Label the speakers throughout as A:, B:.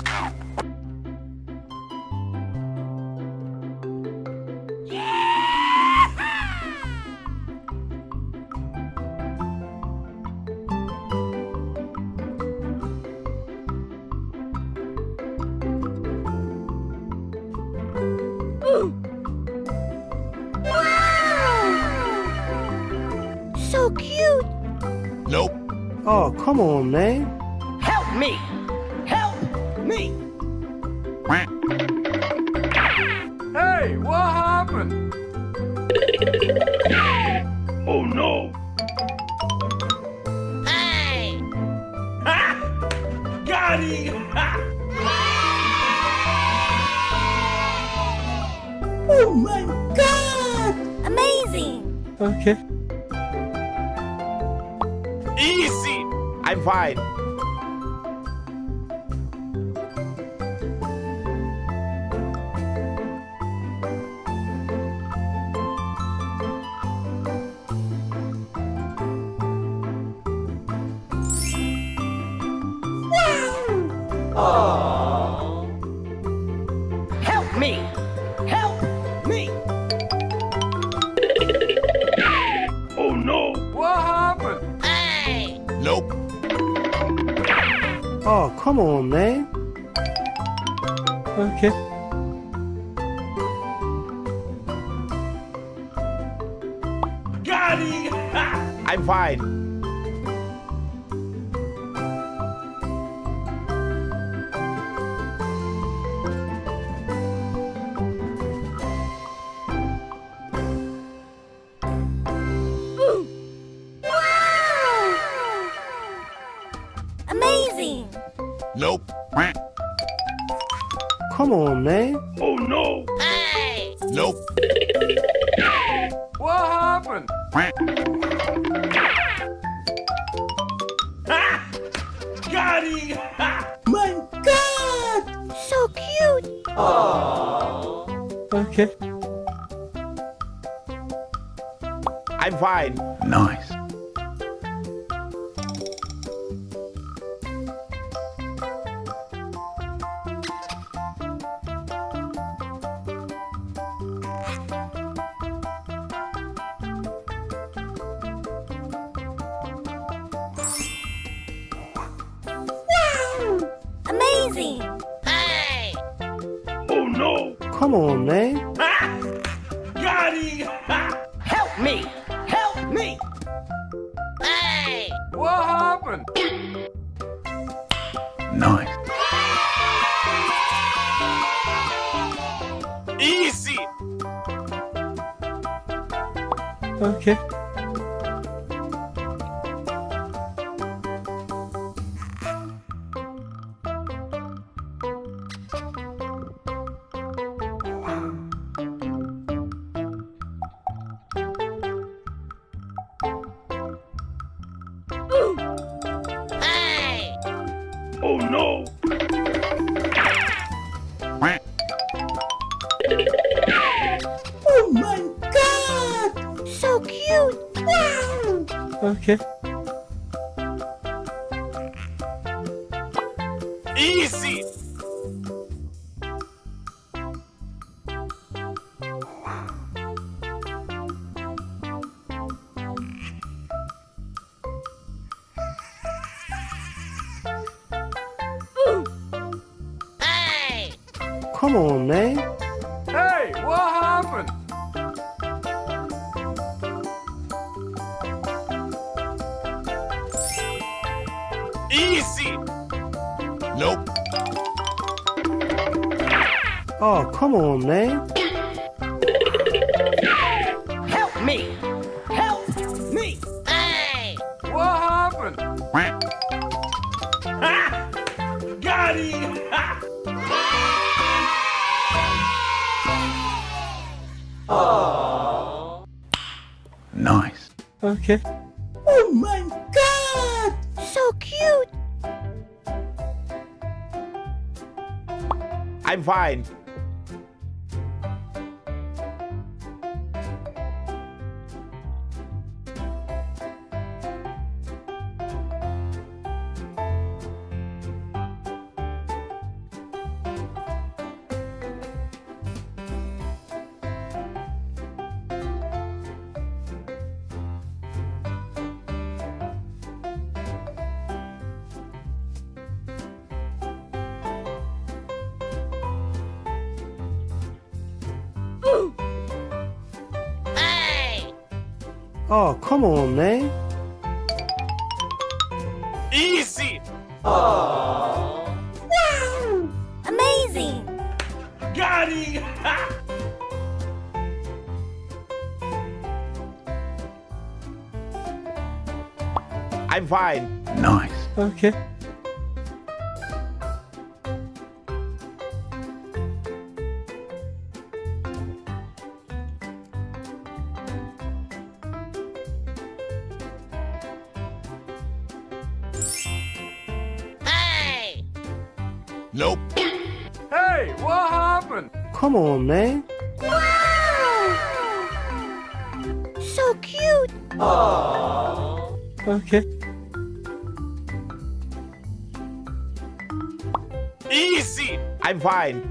A: Let's go.
B: So cute!
A: Nope.
C: Oh, come on, man.
D: Help me! Help me!
E: Hey, what happened?
A: Oh no.
B: Hey!
D: Got him! Oh my God!
B: Amazing!
C: Okay.
D: Easy! I'm fine. Help me! Help me!
A: Oh no.
E: What happened?
B: Hey!
A: Nope.
C: Oh, come on, man. Okay.
D: Got him! I'm fine.
B: Amazing!
A: Nope.
C: Come on, man.
A: Oh no.
B: Hey!
A: Nope.
E: What happened?
D: Got him! My God!
B: So cute!
C: Okay.
D: I'm fine.
A: Nice.
B: Amazing! Hey!
A: Oh no.
C: Come on, man.
D: Got him! Help me! Help me!
B: Hey!
E: What happened?
A: Nice.
D: Easy!
C: Okay.
B: Hey!
A: Oh no.
D: Oh my God!
B: So cute!
D: Wow!
C: Okay.
D: Easy!
B: Hey!
C: Come on, man.
E: Hey, what happened?
D: Easy!
A: Nope.
C: Oh, come on, man.
D: Help me! Help me!
B: Hey!
E: What happened?
D: Got him!
A: Nice.
C: Okay.
D: Oh my God!
B: So cute!
D: I'm fine.
C: Oh, come on, man.
A: Easy.
B: Amazing!
D: Got him!
F: I'm fine.
A: Nice.
C: Okay.
B: Hey!
A: Nope.
E: Hey, what happened?
C: Come on, man.
B: Wow! So cute!
C: Okay.
A: Easy.
F: I'm fine.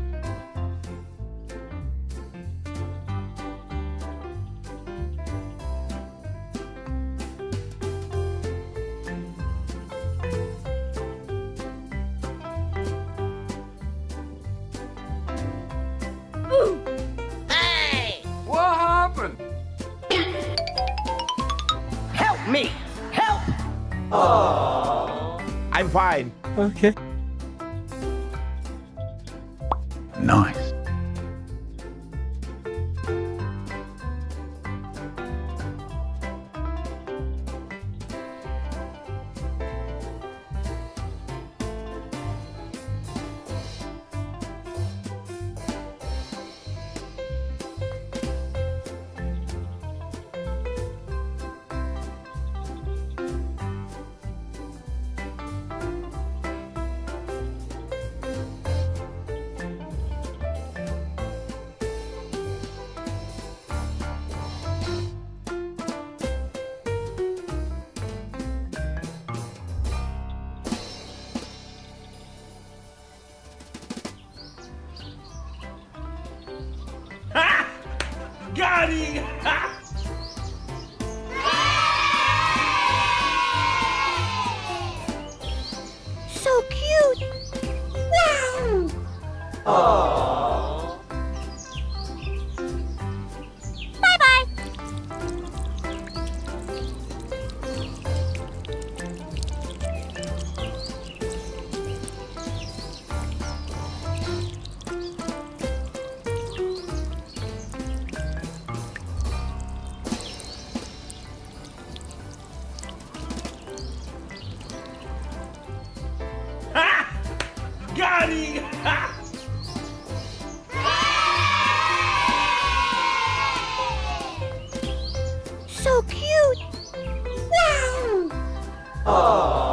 B: Hey!
E: What happened?
D: Help me! Help!
F: I'm fine.
C: Okay.
A: Nice.
D: Got him!
B: So cute! Wow! Bye-bye!
D: Got him!
B: So cute! Wow!